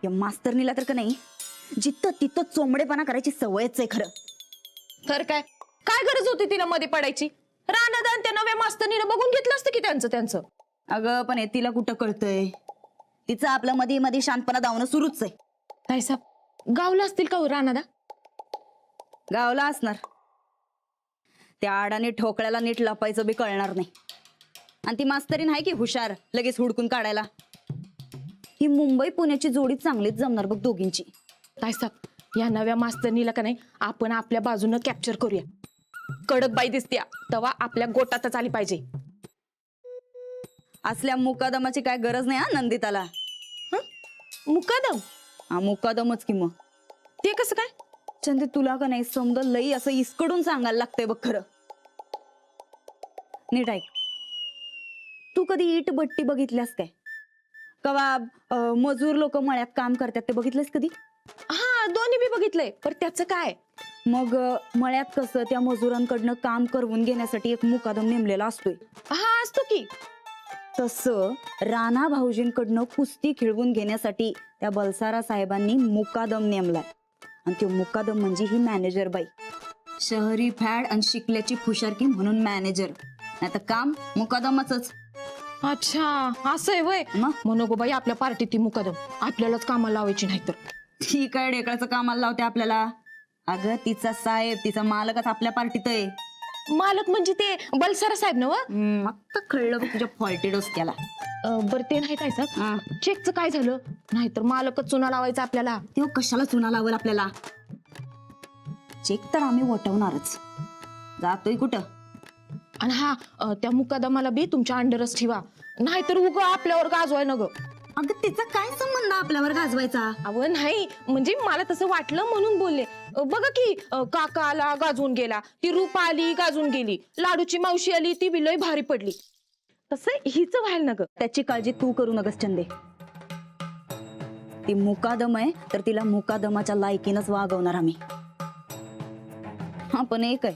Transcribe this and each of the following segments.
त्या मास्तरनीला तर का नाही जिथं तिथं चोंबडेपणा करायची सवयच आहे खरं. तर काय गरज होती तिला मध्ये पडायची? राणादान त्या नव्या मास्तरनीला बघून घेतलं असतं की त्यांचं. अगं पण हे तिला कुठं कळतंय? तिचं आपलं मध्ये मध्ये शांतपणा दावणं सुरूच आहे. ताईसाहेब गावला असतील का हो राणादा? गावला असणार. त्या आडाने ठोकळ्याला नीट लपायचं बी कळणार नाही. आणि ती मास्तरीन आहे की हुशार लगेच हुडकून काढायला. ही मुंबई पुण्याची जोडी चांगलीच जमणार बघ दोघींची. ताईसाहेब या नव्या मास्तरनीला का नाही आपण आपल्या बाजूनं कॅप्चर करूया. कडक बाई दिसत्या तेव्हा आपल्या गोटातच आली पाहिजे. असल्या मुकादमाची काय गरज नाही हा नंदिताला. मुकादम? हा मुकादमच कि मग. ते कसं काय? चंदे तुला का नाही समजा लई असं इसकडून सांगायला लागतंय बघ खरं. नीट ऐक. तू कधी इट बट्टी बघितल्यास काय? कवा मजूर लोक मळ्यात काम करतात ते बघितलंस कधी? हा दोन्ही बी बघितलंय. पण त्याचं काय? मग मळ्यात कसं त्या मजुरांकडनं काम करवून घेण्यासाठी एक मुकादम नेमलेला असतोय. हा असतो की. तसं राणा भाऊजींकडनं कुस्ती खेळवून घेण्यासाठी त्या बलसारा साहेबांनी मुकादम नेमलाय. आणि तो मुकादम म्हणजे ही मॅनेजर बाई. शहरी फॅड आणि शिकल्याची फुशारकी म्हणून मॅनेजर, नाही तर काम मुकादमाचंच. अच्छा असं आहे वय. म्हणू गो बाई आपल्या पार्टीत ती मुकादम आपल्यालाच कामाला लावायची नाही तर. ती काय ढेकळाचं कामाला लावते आपल्याला? अगं तिचा साहेब तिचा मालकच आपल्या पार्टीत आहे. मालक म्हणजे ते बलसारा साहेब ना? आता कळलं बघ तुझ्या फॉल्टी डोसक्याला. बरं ते नाही काय साहेब चेकचं काय झालं? नाहीतर मालकच चुना लावायचा आपल्याला. तेव्हा कशाला चुना लावल आपल्याला? चेक तर आम्ही वटवणारच. जातोय कुठं? आणि हा त्या मुकादमाला बी तुमच्या अंडरच ठेवा. नाहीतर उगा आपल्यावर गाजवाय न ग. अगं तिचा काय संबंध आपल्यावर गाजवायचा? अव नाही म्हणजे मला तसं वाटलं म्हणून बोलले. बघा की काका आला गाजवून गेला, ती रूपा आली गाजून गेली, लाडूची मावशी आली ती बी लय भारी पडली. तसं हिच व्हायला न ग. त्याची काळजी तू करू नकस चंदे. ती मुकादम आहे तर तिला मुकादमाच्या लायकीनच वागवणार आम्ही. हा पण एक आहे,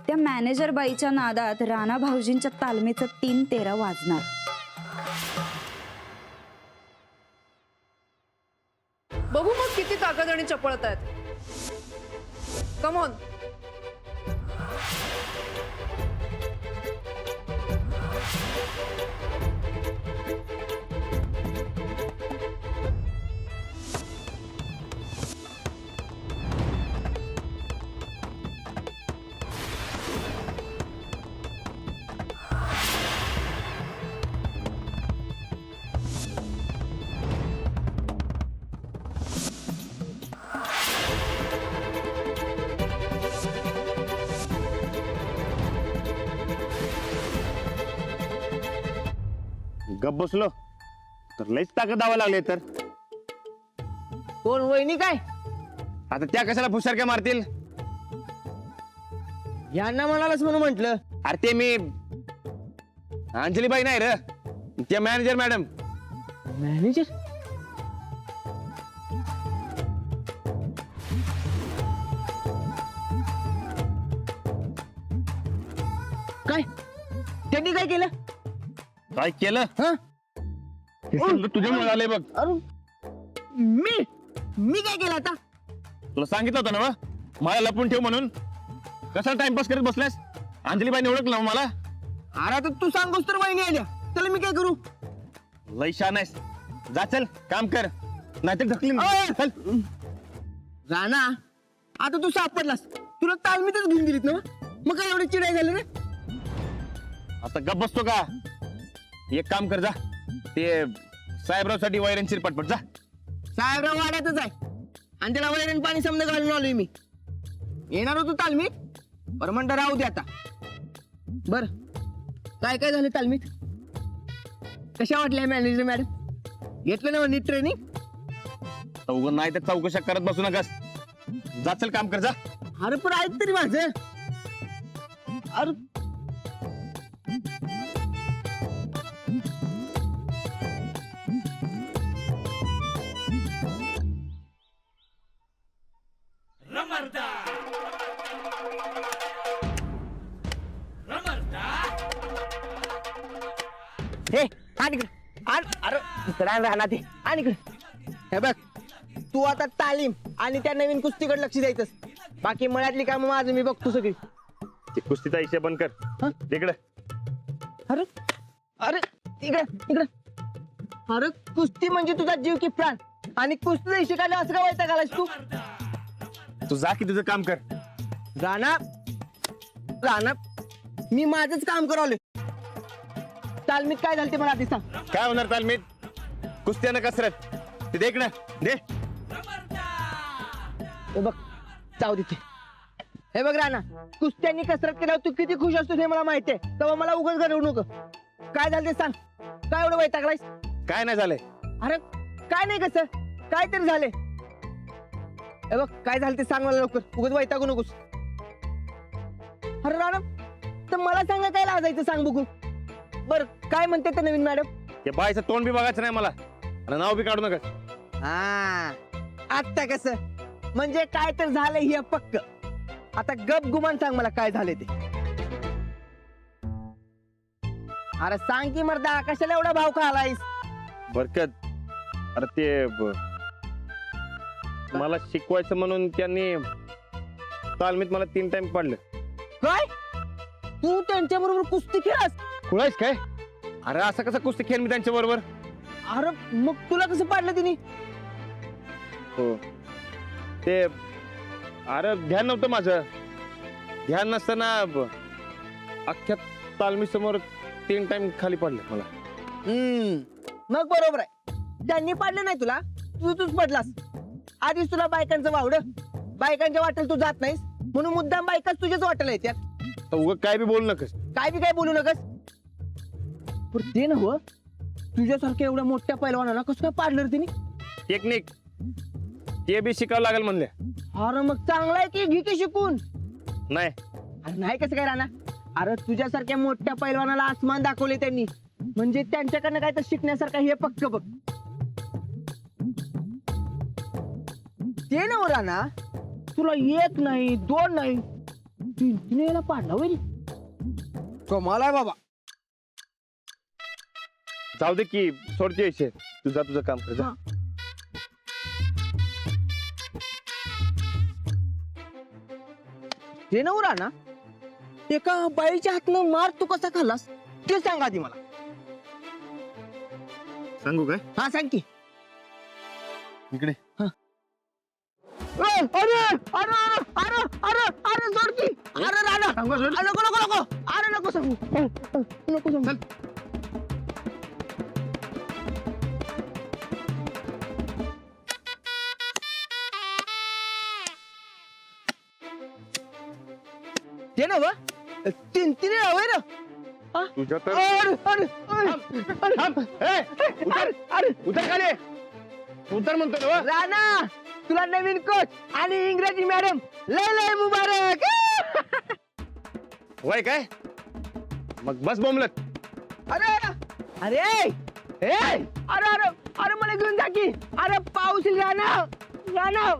त्या मॅनेजर बाईच्या नादात राणा भाऊजींच्या तालमीचं 3-13 वाजणार. बघू मग किती ताकद आणि चपळता आहेत. Come on. गप बसलो तर लईच ताकद दावा लागले. तर कोण वहिनी काय? आता त्या कशाला फुसारक्या मारतील? यांना म्हणालच म्हणून म्हंटल. अरे ते मी अंजलीबाई नाही र, त्या मॅनेजर मॅडम. मॅनेजर? काय त्यांनी काय केलं? काय केलं? हे सगळं तुझ्यामुळे आलंय बघ. अरे मी काय केलं आता? तुला सांगितलं होतं ना मला लपून ठेव म्हणून. कसा टाइमपास करत बसलास? अंजलीबाईने ओळखलं मला. अरे आता तू सांगतोस तर वहिनी आल्या, त्याला मी काय करू? लई शान आहेस. जा चल काम कर, नाहीतर ढकलीन. चल. राणा आता तू सापडलास, तुला तालमीतच घेऊन गेलीत ना? मग काय एवढे चिडाय झालं रे? आता गप बसतो का? एक काम कर, जा ते साहेबराव साठी वैरण शिर पटपट जा. साहेबराव वाड्यातच आहे आणि त्याला वैरण पाणी समजा घालून आलोय मी. येणार होतो तालमीत बरं म्हणता राहू दे आता. बर काय काय झालं तालमीत? कशा वाटल्या मॅनेजर मॅडम? घेतलं ना नीट ट्रेनिंग? चौघ नाही तर चौकशा करत बसू नकास. जा चल काम कर जा. अरे पण ऐक तरी माझं. अरे हे अरे इकडे आण राहणार ते आणि इकडे हे बघ तू आता तालीम आणि त्या नवीन कुस्तीकडे लक्ष द्यायचंस. बाकी मळ्यातली कामं माझं मी बघतो सगळी. ते कुस्तीचा हिशेब बंद कर. हा? तिकडे अरे अरे इकडे इकडे अरे कुस्ती म्हणजे तुझा जीव की प्राण आणि कुस्ती शिकायला असं काय व्हायचं घालायस तू. तू जा की तुझं काम कर. राणा राणा मी माझंच काम करवले. तालमीत काय झालं ते मला आधी सांग. काय होणार तालमीत? कुस्त्यानं कसरत. ते दे इकडं दे. हे बघ जाऊ देते. हे बघ राणा कुस्त्यांनी कसरत केल्यावर तू किती खुश असतो हे मला माहितीये. तेव्हा मला उगाच घडवू नको. काय झालं ते सांग. काय एवढं वैतागलायस. काय नाही झालंय. अरे काय नाही कसं काय तरी झाले. हे बघ काय झालं ते सांग मला लवकर. उगाच वैतागू नकोस. अरे राणा तर मला सांगा काय लाजायचं सांग बघू. बर काय म्हणते ते नवीन मॅडम. ते बायचं तोंड बी बघायचं नाही मला आणि नाव बी काढू नका. हा आता कसं म्हणजे काय तर झालं हे पक्क. आता गप गुमान सांग मला काय झाले ते. अरे सांग की मर्दा कशाला एवढा भाव का आलायस. बरकत अरे ते मला शिकवायचं म्हणून त्यांनी तालमीत मला 3 टाइम पाडलं. काय तू त्यांच्या बरोबर कुस्ती खेळास. खुळायस काय? अरे असं कसं कुस्ती खेळ मी त्यांच्या बरोबर. अरे मग तुला कसं पाडलं तिने. हो ते अरे ध्यान नव्हतं माझं. ध्यान नसताना अख्ख्या तालमी समोर 3 टाइम खाली पडले मला. मग बरोबर आहे. त्यांनी पाडलं नाही तुला तूच पडलास. आधीच तुला बायकांचं वावड. बायकांच्या वाटेल तू जात नाहीस म्हणून मुद्दाम बायकाच तुझ्याच वाटेल येत्यात. तर उगा काय बी बोलू नकस. काय बी काय बोलू नकस. पण ते ना हो तुझ्यासारख्या एवढ्या मोठ्या पैलवानाला कसं काय पाडलं रे तिने. टेक्निक ते बी शिकावं लागेल म्हणले. अरे मग चांगला आहे की घे की शिकून. नाही अरे नाही कसं काय राहणार. अरे तुझ्यासारख्या मोठ्या पैलवानाला आसमान दाखवले त्यांनी म्हणजे त्यांच्याकडनं काय तर शिकण्यासारखं हे पक्क बघ. ते ना राणा तुला 1 नाही 2 नाही 3 याला पाडला वैरी. कमाल आहे बाबा. जाऊ दे की सोडते विषय. तुझं काम कर जा. ते ना राणा एका बाईच्या हातनं मार तू कसा खाल्लास ते सांग आधी मला. सांगू काय? हा सांग की. इकडे अरे अरे अरे अरे अरे सोड की. अरे राणा नको नको नको. अरे नको सांगू. नको सांगू. ते ना 3 हवे ना. तुझ्या तर अरे अरे अरे थांब. ए, उतर अरे उतर खाली. उतर म्हणतो ना. राणा तुला नवीन कोच आणि इंग्रजी मॅडम लय लय मुबारक. वय काय मग बस बोंबलत. अरे अरे ए अरे अरे अरे मला घेऊन जा की. अरे पाऊस येईल राणा राणा.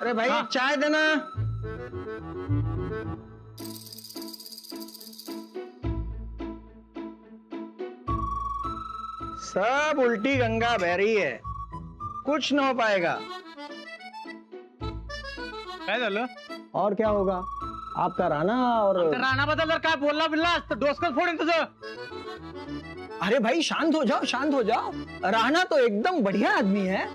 अरे भाई चाय देना. सब उल्टी गंगा बह रही है. कुछ न हो पाएगा. काय झालं? और क्या होगा. आपका राणा और राणा बदलल्यावर काय बोलला बिल्ला डोसकं फोडेन तुझं. अरे भाई शांत हो जाओ शांत हो जाओ. राणा तो एकदम बढ़िया आदमी है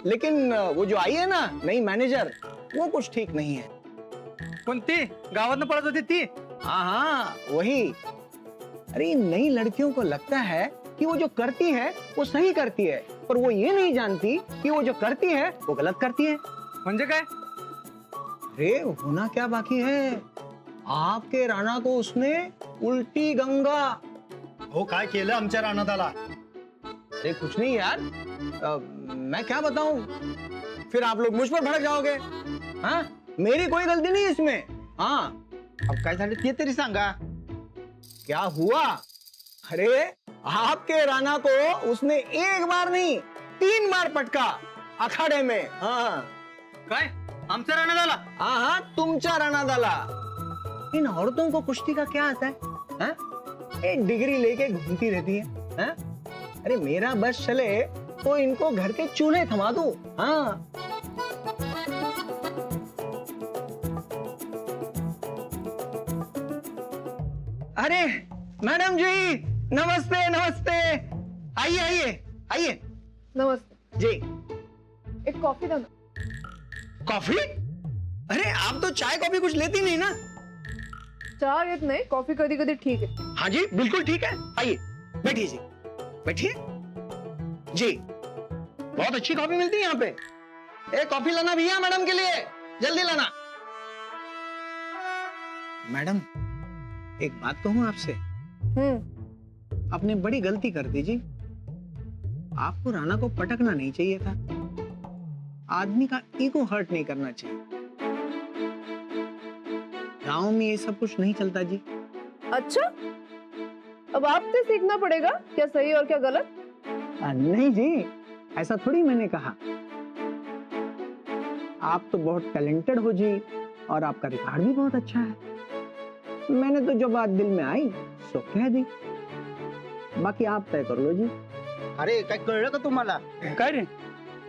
लेकिन वो जो आई है ना नई मैनेजर वो कुछ ठीक नहीं है. कोणती गावातनं पळत होती ती? हाँ हाँ वही. अरे इन नई लड़कियों को लगता है कि वो जो करती है वो सही करती है पर वो ये नहीं जानती कि वो जो करती है वो गलत करती है. म्हणजे काय? अरे होना क्या बाकी है. आपके राणा को उसने उल्टी गंगा. हो काय केलं आमच्या राणादाला? अरे कुछ नहीं यार. मैं क्या बताऊं. फिर आप लोग मुझ पर भड़क जाओगे. हाँ मेरी कोई गलती नहीं इसमें. हाँ अब काय झालं ते तरी सांगा. क्या हुआ. अरे आपके राणा को उसने 1 बार नहीं 3 बार पटका अखाड़े में. हाँ काय आमच्या रानात आला? हाँ तुमच्या रानात आला. इन औरतों को कुश्ती का क्या आता है? हाँ? एक डिग्री लेके घूमती रहती है. हाँ? अरे मेरा बस चले तो इनको घर के चूल्हे थमा दूं. हाँ. अरे मैडम जी नमस्ते नमस्ते. आइए आइए आइए. नमस्ते. जी एक कॉफी द्या ना. कॉफी? अरे आप तो चाय कॉफी कुछ लेती नहीं ना. चहा घेत नाही, कॉफी कधी कधी ठीक आहे. हाँ जी बिल्कुल ठीक है. आइए बैठिए जी. बैठिए जी. बहुत अच्छी कॉफी मिलती है यहाँ पे. एक कॉफी लाना भैया मैडम के लिए, जल्दी लाना. मैडम एक बात कहूँ आपसे. आपने बड़ी गलती कर दी जी. आपको राणा को पटकना नहीं चाहिए था. आदमी का ईगो हर्ट नहीं करना चाहिए. गांव में ये सब कुछ नहीं चलता जी. अच्छा, अब आपसे सीखना पड़ेगा क्या सही और क्या गलत. नहीं जी, ऐसा थोड़ी मैंने कहा. आप तो बहुत टैलेंटेड हो जी और आपका रिकॉर्ड भी बहुत अच्छा है. मैंने तो जो बात दिल में आई सो कह दी. बाकी आप तय कर लो जी. अरे काय कळलं का तुम्हाला? काय रे?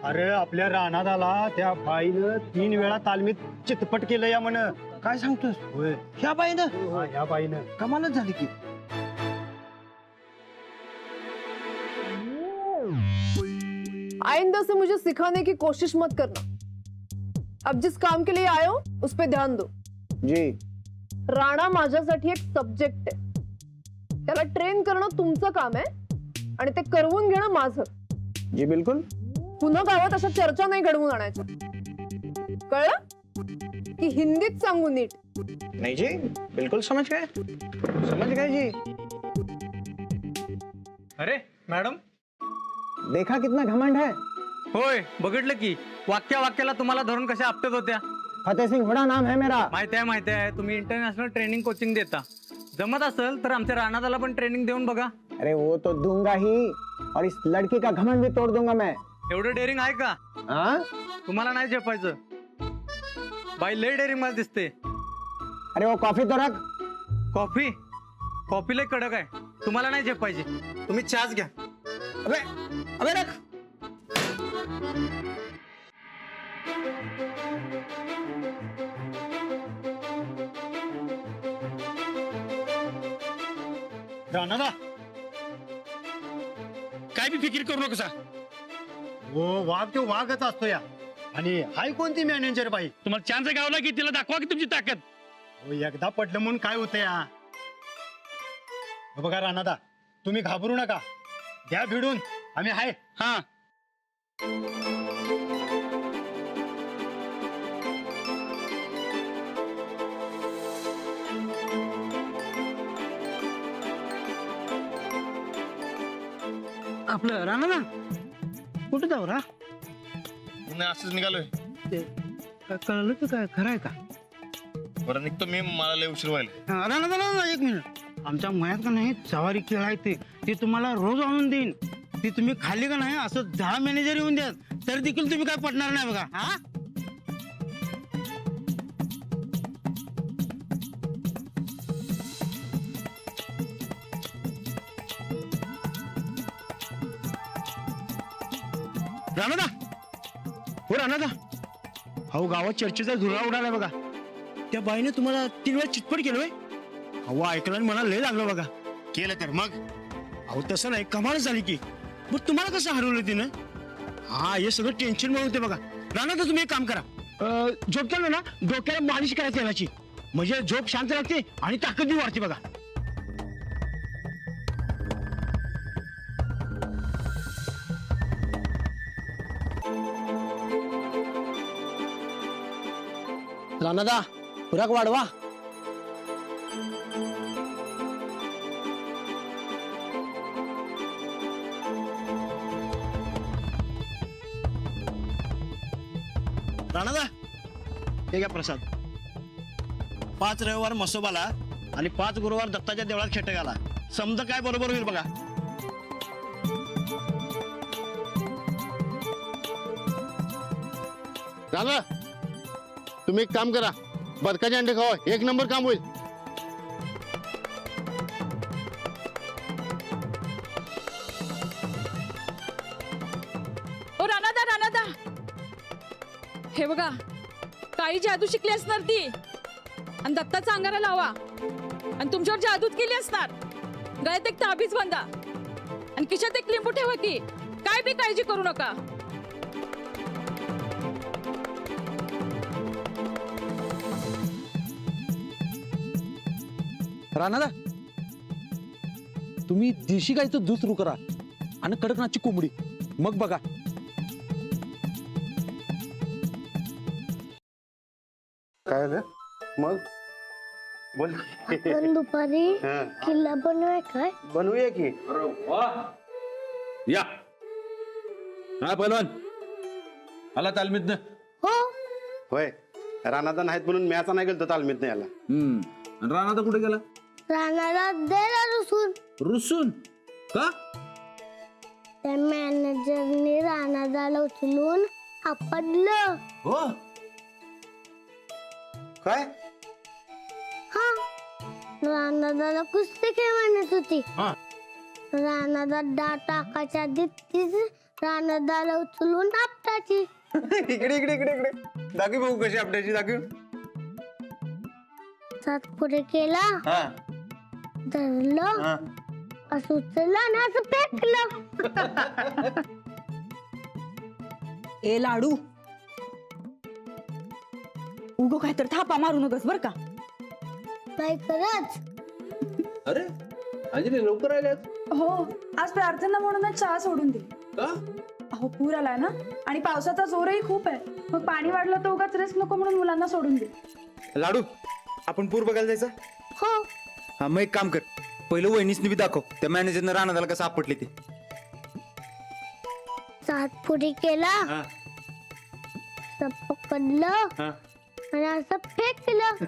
अरे आपल्या रानात आला त्या बाईनं 3 वेळा तालमीत चितपट केलं या म्हण. काय सांगतोस? होय. ह्या बाईनं हा, या बाईनं. कमालच झाली की. आइंदा से मुझे सिखाने की कोशिश मत करना. अब जिस काम के लिए आए हो उस पे ध्यान दो. जी राणा माझ्यासाठी एक सब्जेक्ट आहे. त्याला ट्रेन करणं तुमचं काम आहे आणि ते करवून घेणं माझं. जी बिल्कुल. पुन्हा गावात अशा चर्चा नाही घडवून आणायच्या. कळलं की हिंदीत सांगू नीट. नहीं जी बिल्कुल समझ गए. समझ गए जी. अरे मॅडम. देखा कितना घमंड है. होय बघितलं की वाक्याला तुम्हाला धरून कशा आपटत होत्या. फतेह सिंह हुडा नाम है मेरा. माहिती आहे तुम्ही इंटरनॅशनल ट्रेनिंग कोचिंग देता. जमत असेल तर आमच्या रानादाला पण ट्रेनिंग देऊन बघा. अरे वो तो दूंगा ही और इस लड़की का घमंड भी तोड़ दूंगा मैं. एवढं डेअरिंग आहे का? हाँ? तुम्हाला नाही झेपायचं. बाई लय डेअरिंग मला दिसते. अरे वो कॉफी तो रख. कॉफी लय कडक आहे. तुम्हाला नाही झेपायची. तुम्ही चहाच घ्या. अबे अबे रख. राणादा काय बी फिकीर करू नका. हो वाघ तो वाघच असतो या. आणि हाय कोणती मॅनेजर बाई. तुम्हाला चान्स गावला की तिला दाखवा की तुमची ताकद. हो एकदा पटलं म्हणून काय होतं या. हो बघा राणादा तुम्ही घाबरू नका. घ्या भिडून आम्ही हाय. हा आपलं राणा ना कुठं जाऊ रा. असंच निघालोय. कळलं तर काय खरं आहे का. बरं निघतो मी. मला लय उशीर व्हायला. राणा एक मिनिट. आमच्या मयात का नाही सवारी खेळ आहे ते तुम्हाला रोज आणून देईन. ती तुम्ही खाल्ली का नाही असं 10 मॅनेजर येऊन द्या तरी देखील तुम्ही काय पटणार नाही बघा. हा राणादा हो राणादा. अहो गावात चर्चेचा धुरा उडाला बघा. त्या बाईने तुम्हाला 3 वेळा चितपट केलं. अहो ऐकलं आणि मला लय लागलं बघा. केलं तर मग. अहो तसं नाही कमाल झाली की. मग तुम्हाला कसं हरवलं तिनं. हा हे सगळं टेन्शन मिळवते बघा. राणादा तुम्ही एक काम करा. झोपताना ना डोक्याला मालिश करायची तेलाची. म्हणजे झोप शांत लागते आणि ताकद बी वाढते बघा. राणादा खुराक वाढवा. राणादा हे घ्या प्रसाद. 5 रविवार म्हसोबाला आणि 5 गुरुवार दत्ताच्या देवळात खेटकाला. समजा काय बरोबर होईल बघा. राणा तुम्ही एक काम करा, बदकाचे अंडे खावा, एक नंबर काम होईल. ओ राणादा राणादा, हे बघा काही जादू शिकली असणार ती आणि दत्ताचा अंगारा लावा आणि तुमच्यावर जादूच केली असणार. गळ्यात एक ताबीज बांधा आणि खिशात एक लिंबू ठेवा की काय बी काळजी करू नका. राणादा, तुम्ही देशी गाईचं दूध सुरू करा आणि कडकनाथची कोंबडी, मग बघा. काय झालं मग? बोल. आपण दुपारी किल्ला बनवूया काय? बनवूया की. या हा पहलवान आला तालमीत ना. हो. होय, रानाचा नाहीत म्हणून मॅचा नाही गेलतो तालमीत नाही याला. राणा कुठे गेला? राणाला द्यायला रुसून रुसून का? त्या मॅनेजरने राणाला उचलून आपडलं. हो काय? हा, राणाला कुस्ती खेळ म्हणत होती. हा. राणाला डाळ टाकायच्या आधी तीच राणाला उचलून आपटायची. इकडे इकडे इकडे इकडे दाखवी बघू कशी आपल्याची दाखवी. सात पुढे केला, हा धरलं, हा. असं उचललं आणि असं फेकलं. ए लाडू, उगो काय तर थापा मारू नकस बर का. नाही खरंच. अरे अजय लवकर आले. हो, आज प्रार्थना म्हणूनच चहा सोडून दिली. का? अहो पूर आलाय ना आणि पावसाचा जोरही खूप आहे. मग पाणी वाढलं तर उगाच रिस्क नको म्हणून मुलांना सोडून दिली. लाडू, आपण पूर बघायला जायचं. हो. हा मग एक काम कर, पहिलं वहिनीसनी बी दाखव त्या मॅनेजरनं राणादाला कसं आपटले ते. सात पुढे केला, हा. असं पकडलं हा. आणि असं फेकलं.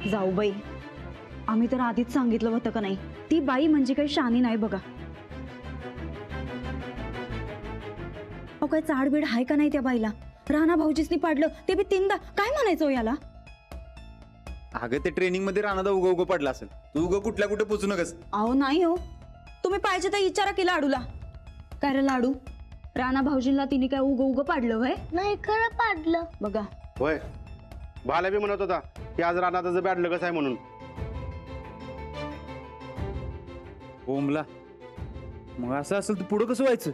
जाऊ बाई, आम्ही तर आधीच सांगितलं होतं का नाही, ती बाई म्हणजे काही शानी नाही बघा. अहो काय चाडबीड आहे का नाही त्या बाईला? राणा भाऊजीसनी पाडलं ते बी तीनदा, काय म्हणायचं हो याला? अगं ते ट्रेनिंग मध्ये राणादा उगं पडला असेल, तू उगं कुठल्या कुठे पोचू नकस. अहो नाही हो, तुम्ही पाहिजे तर विचारा की लाडूला. काय रे लाडू, राणा भाऊजींना तिने काय उगं पाडलं व्हय? नाही खरं पाडलं. बघा. होय, भाला बी म्हणत होता की आज रानाचं बॅडलं कसं आहे म्हणून. ओमला मग असं असेल तर पुढं कसं व्हायचं?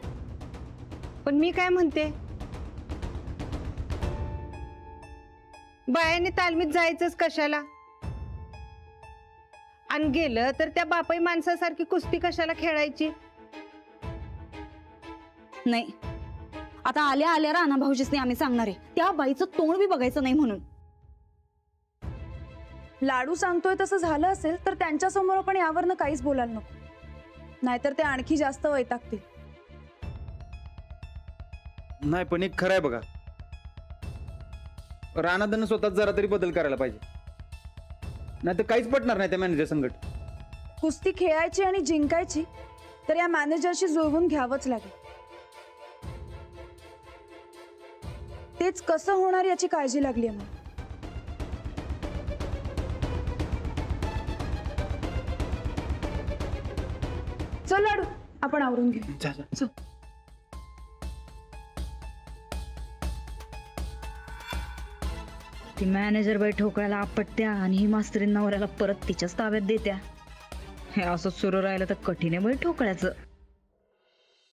पण मी काय म्हणते, बायाने तालमीत जायचंच कशाला? आणि गेलं तर त्या बापाई माणसासारखी कुस्ती कशाला खेळायची? नाही, आता आल्या आल्या राणा भाऊजीसनी आम्ही सांगणार आहे, त्या बाईचं तोंड बी बघायचं नाही म्हणून. लाडू सांगतोय तसं झालं असेल तर त्यांच्या समोर आपण यावरनं काहीच बोलायला नको, नाहीतर ते आणखी जास्त वैतागतील. नाही पण एक खरं आहे बघा, राणादानं स्वतः जरा तरी बदल करायला पाहिजे, नाही तर काहीच पटणार नाही त्या मॅनेजर संकट. कुस्ती खेळायची आणि जिंकायची तर या मॅनेजरशी जुळवून घ्यावंच लागेल. तेच कसं होणार याची काळजी लागली आहे मला. चल लाडू, आपण आवरून घेऊ. चल. ती मॅनेजर बाई ठोकळ्याला आपटत्या आणि ही मास्तरीन नवऱ्याला परत तिच्याच ताब्यात देत्या. हे असं सुरू राहिलं तर कठीण आहे बाई ठोकळ्याचं.